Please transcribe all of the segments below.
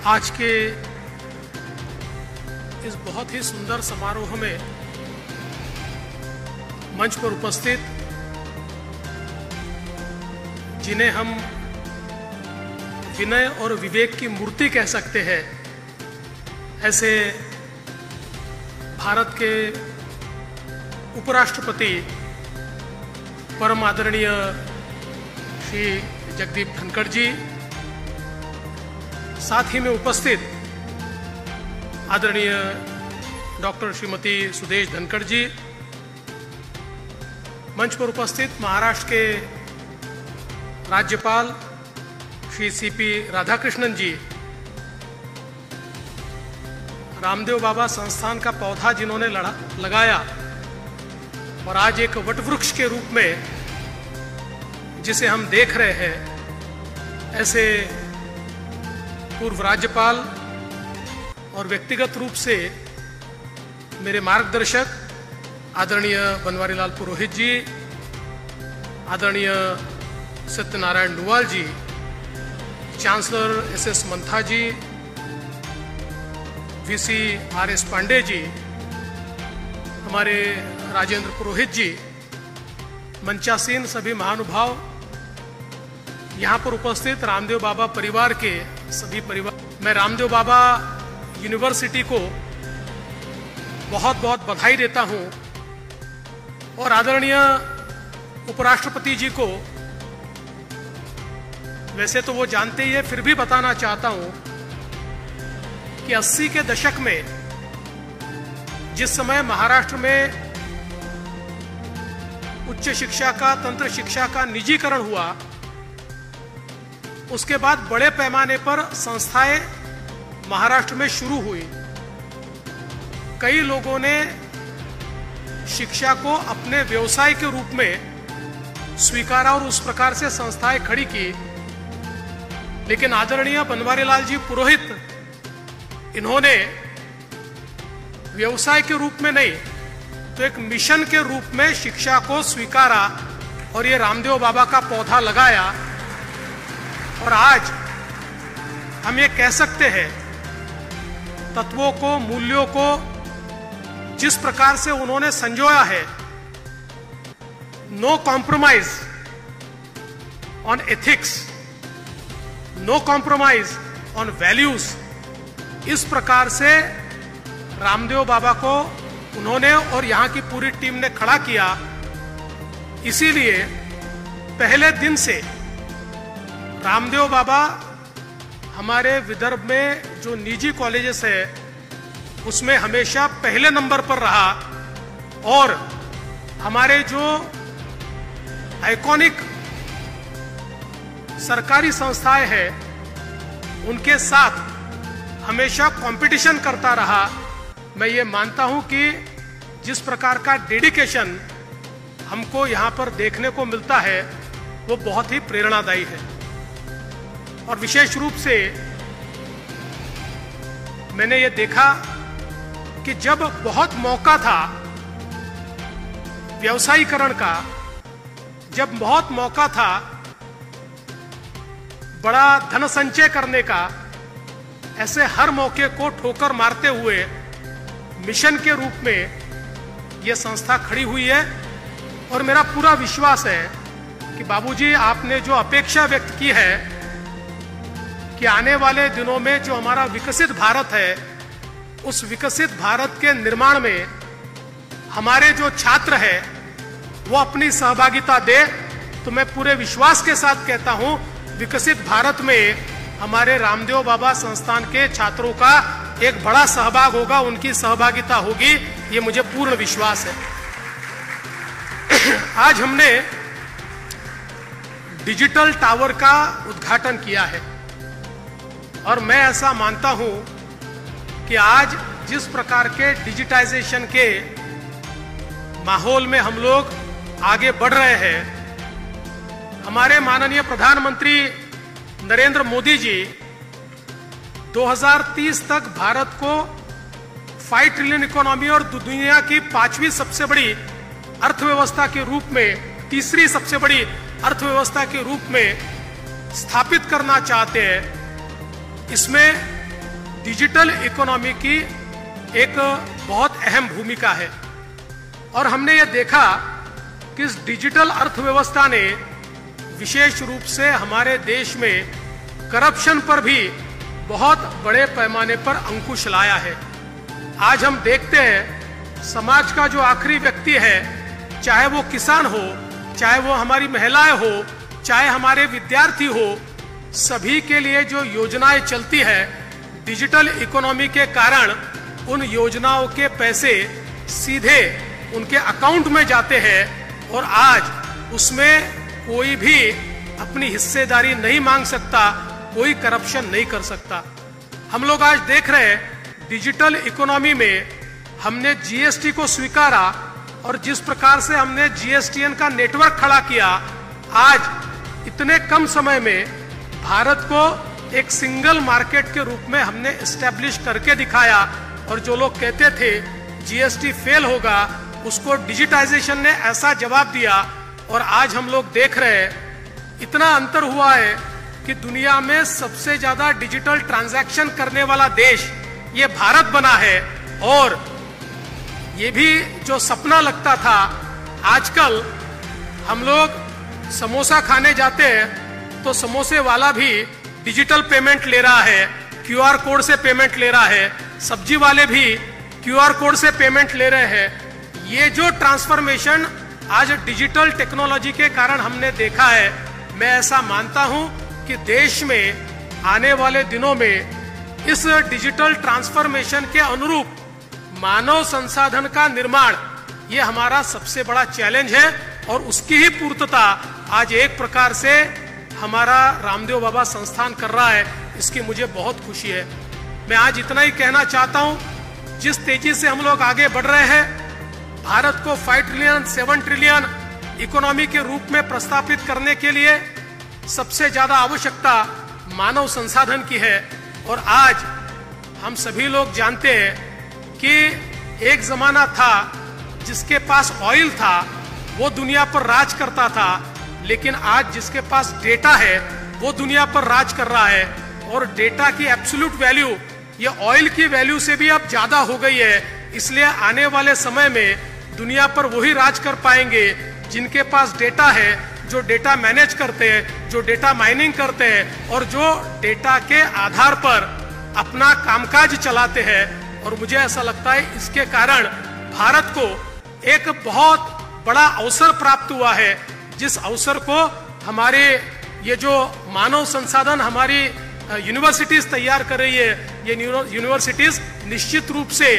आज के इस बहुत ही सुंदर समारोह में मंच पर उपस्थित जिन्हें हम विनय और विवेक की मूर्ति कह सकते हैं, ऐसे भारत के उपराष्ट्रपति परम आदरणीय श्री जगदीप धनखड़ जी, साथ ही में उपस्थित आदरणीय डॉक्टर श्रीमती सुदेश धनखड़ जी, मंच पर उपस्थित महाराष्ट्र के राज्यपाल श्री सीपी राधाकृष्णन जी, रामदेव बाबा संस्थान का पौधा जिन्होंने लगाया और आज एक वटवृक्ष के रूप में जिसे हम देख रहे हैं, ऐसे पूर्व राज्यपाल और व्यक्तिगत रूप से मेरे मार्गदर्शक आदरणीय बनवारीलाल पुरोहित जी, आदरणीय सत्यनारायण नुवाल जी, चांसलर एस.एस. मंथा जी, वीसी आर.एस. पांडे जी, हमारे राजेंद्र पुरोहित जी, मंचासीन सभी महानुभाव, यहाँ पर उपस्थित रामदेव बाबा परिवार के सभी परिवार, मैं रामदेव बाबा यूनिवर्सिटी को बहुत बहुत बधाई देता हूँ और आदरणीय उपराष्ट्रपति जी को वैसे तो वो जानते ही है, फिर भी बताना चाहता हूँ कि 80 के दशक में जिस समय महाराष्ट्र में उच्च शिक्षा का, तंत्र शिक्षा का निजीकरण हुआ, उसके बाद बड़े पैमाने पर संस्थाएं महाराष्ट्र में शुरू हुई। कई लोगों ने शिक्षा को अपने व्यवसाय के रूप में स्वीकारा और उस प्रकार से संस्थाएं खड़ी की, लेकिन आदरणीय बनवारीलाल जी पुरोहित, इन्होंने व्यवसाय के रूप में नहीं तो एक मिशन के रूप में शिक्षा को स्वीकारा और ये रामदेव बाबा का पौधा लगाया। और आज हम ये कह सकते हैं, तत्वों को, मूल्यों को जिस प्रकार से उन्होंने संजोया है, no compromise on ethics, no compromise on values, इस प्रकार से रामदेव बाबा को उन्होंने और यहाँ की पूरी टीम ने खड़ा किया। इसीलिए पहले दिन से रामदेव बाबा हमारे विदर्भ में जो निजी कॉलेजेस है उसमें हमेशा पहले नंबर पर रहा और हमारे जो आइकॉनिक सरकारी संस्थाएं हैं उनके साथ हमेशा कंपटीशन करता रहा। मैं ये मानता हूं कि जिस प्रकार का डेडिकेशन हमको यहाँ पर देखने को मिलता है वो बहुत ही प्रेरणादायी है। और विशेष रूप से मैंने ये देखा कि जब बहुत मौका था व्यवसायीकरण का, जब बहुत मौका था बड़ा धन संचय करने का, ऐसे हर मौके को ठोकर मारते हुए मिशन के रूप में यह संस्था खड़ी हुई है। और मेरा पूरा विश्वास है कि बाबूजी, आपने जो अपेक्षा व्यक्त की है कि आने वाले दिनों में जो हमारा विकसित भारत है, उस विकसित भारत के निर्माण में हमारे जो छात्र हैं वो अपनी सहभागिता दे, तो मैं पूरे विश्वास के साथ कहता हूं विकसित भारत में हमारे रामदेव बाबा संस्थान के छात्रों का एक बड़ा सहभाग होगा, उनकी सहभागिता होगी, ये मुझे पूर्ण विश्वास है। आज हमने डिजिटल टावर का उद्घाटन किया है और मैं ऐसा मानता हूं कि आज जिस प्रकार के डिजिटाइजेशन के माहौल में हम लोग आगे बढ़ रहे हैं, हमारे माननीय प्रधानमंत्री नरेंद्र मोदी जी 2030 तक भारत को 5 ट्रिलियन इकोनॉमी और दुनिया की 5वीं सबसे बड़ी अर्थव्यवस्था के रूप में, तीसरी सबसे बड़ी अर्थव्यवस्था के रूप में स्थापित करना चाहते हैं। इसमें डिजिटल इकोनॉमी की एक बहुत अहम भूमिका है। और हमने ये देखा कि इस डिजिटल अर्थव्यवस्था ने विशेष रूप से हमारे देश में करप्शन पर भी बहुत बड़े पैमाने पर अंकुश लाया है। आज हम देखते हैं समाज का जो आखिरी व्यक्ति है, चाहे वो किसान हो, चाहे वो हमारी महिलाएं हो, चाहे हमारे विद्यार्थी हो, सभी के लिए जो योजनाएं चलती है, डिजिटल इकोनॉमी के कारण उन योजनाओं के पैसे सीधे उनके अकाउंट में जाते हैं और आज उसमें कोई भी अपनी हिस्सेदारी नहीं मांग सकता, कोई करप्शन नहीं कर सकता। हम लोग आज देख रहे हैं डिजिटल इकोनॉमी में हमने जीएसटी को स्वीकारा और जिस प्रकार से हमने जीएसटीएन का नेटवर्क खड़ा किया, आज इतने कम समय में भारत को एक सिंगल मार्केट के रूप में हमने एस्टेब्लिश करके दिखाया। और जो लोग कहते थे जीएसटी फेल होगा, उसको डिजिटाइजेशन ने ऐसा जवाब दिया और आज हम लोग देख रहे हैं इतना अंतर हुआ है कि दुनिया में सबसे ज्यादा डिजिटल ट्रांजैक्शन करने वाला देश ये भारत बना है। और ये भी जो सपना लगता था, आजकल हम लोग समोसा खाने जाते हैं तो समोसे वाला भी डिजिटल पेमेंट ले रहा है, क्यूआर कोड से पेमेंट ले रहा है, सब्जी वाले भी क्यूआर कोड से पेमेंट ले रहे हैं। ये जो ट्रांसफॉर्मेशन आज डिजिटल टेक्नोलॉजी के कारण हमने देखा है, मैं ऐसा मानता हूं कि देश में आने वाले दिनों में इस डिजिटल ट्रांसफॉर्मेशन के अनुरूप मानव संसाधन का निर्माण ये हमारा सबसे बड़ा चैलेंज है और उसकी ही पूर्तता आज एक प्रकार से हमारा रामदेव बाबा संस्थान कर रहा है। इसकी मुझे बहुत खुशी है। मैं आज इतना ही कहना चाहता हूं, जिस तेजी से हम लोग आगे बढ़ रहे हैं, भारत को 5 ट्रिलियन 7 ट्रिलियन इकोनॉमी के रूप में प्रस्तावित करने के लिए सबसे ज्यादा आवश्यकता मानव संसाधन की है। और आज हम सभी लोग जानते हैं कि एक जमाना था जिसके पास ऑयल था वो दुनिया पर राज करता था, लेकिन आज जिसके पास डेटा है वो दुनिया पर राज कर रहा है। और डेटा की एब्सोल्यूट वैल्यू ये ऑयल की वैल्यू से भी अब ज्यादा हो गई है। इसलिए आने वाले समय में दुनिया पर वही राज कर पाएंगे जिनके पास डेटा है, जो डेटा मैनेज करते हैं, जो डेटा माइनिंग करते हैं और जो डेटा के आधार पर अपना कामकाज चलाते हैं। और मुझे ऐसा लगता है इसके कारण भारत को एक बहुत बड़ा अवसर प्राप्त हुआ है, जिस अवसर को हमारे ये जो मानव संसाधन हमारी यूनिवर्सिटीज तैयार कर रही है, ये यूनिवर्सिटीज निश्चित रूप से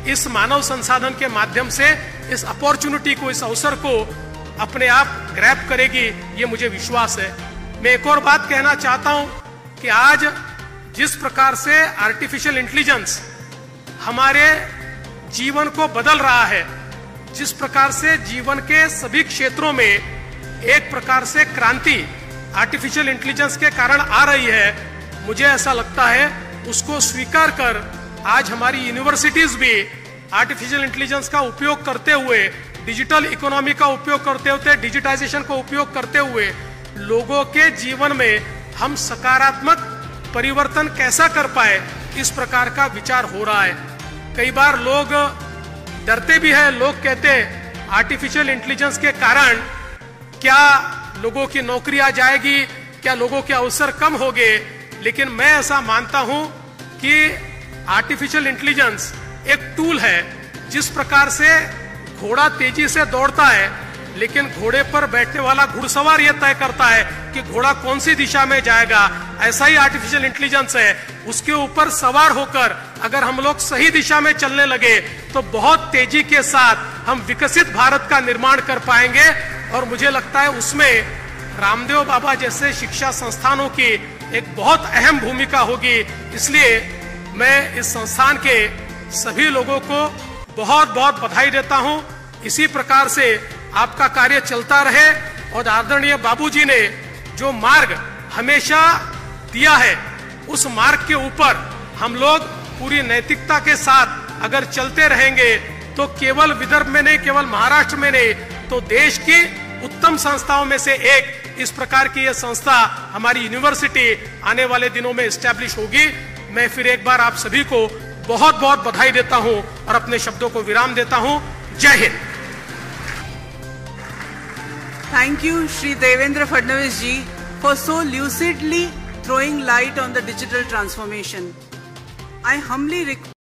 इस मानव संसाधन के माध्यम से इस अपॉर्चुनिटी को, इस अवसर को अपने आप ग्रैब करेगी, ये मुझे विश्वास है। मैं एक और बात कहना चाहता हूं कि आज जिस प्रकार से आर्टिफिशियल इंटेलिजेंस हमारे जीवन को बदल रहा है, जिस प्रकार से जीवन के सभी क्षेत्रों में एक प्रकार से क्रांति आर्टिफिशियल इंटेलिजेंस के कारण आ रही है, मुझे ऐसा लगता है उसको स्वीकार कर आज हमारी यूनिवर्सिटीज भी आर्टिफिशियल इंटेलिजेंस का उपयोग करते हुए, डिजिटल इकोनॉमी का उपयोग करते हुए, डिजिटाइजेशन का उपयोग करते हुए लोगों के जीवन में हम सकारात्मक परिवर्तन कैसा कर पाए, इस प्रकार का विचार हो रहा है। कई बार लोग डरते भी हैं, लोग कहते हैं आर्टिफिशियल इंटेलिजेंस के कारण क्या लोगों की नौकरियां जाएगी, क्या लोगों के अवसर कम होंगे। लेकिन मैं ऐसा मानता हूं कि आर्टिफिशियल इंटेलिजेंस एक टूल है। जिस प्रकार से घोड़ा तेजी से दौड़ता है, लेकिन घोड़े पर बैठने वाला घुड़सवार यह तय करता है कि घोड़ा कौन सी दिशा में जाएगा, ऐसा ही आर्टिफिशियल इंटेलिजेंस है। उसके ऊपर सवार होकर अगर हम लोग सही दिशा में चलने लगे तो बहुत तेजी के साथ हम विकसित भारत का निर्माण कर पाएंगे। और मुझे लगता है उसमें रामदेव बाबा जैसे शिक्षा संस्थानों की एक बहुत अहम भूमिका होगी। इसलिए मैं इस संस्थान के सभी लोगों को बहुत बहुत बधाई देता हूं। इसी प्रकार से आपका कार्य चलता रहे और आदरणीय बाबूजी ने जो मार्ग हमेशा दिया है, उस मार्ग के ऊपर हम लोग पूरी नैतिकता के साथ अगर चलते रहेंगे तो केवल विदर्भ में नहीं, केवल महाराष्ट्र में नहीं, तो देश की उत्तम संस्थाओं में से एक इस प्रकार की यह संस्था हमारी यूनिवर्सिटी आने वाले दिनों में एस्टैब्लिश होगी। मैं फिर एक बार आप सभी को बहुत बहुत बधाई देता हूं और अपने शब्दों को विराम देता हूं। जय Hind. Thank you, Shri Devendra Fadnavis ji, for so lucidly throwing light on the digital transformation. I humbly request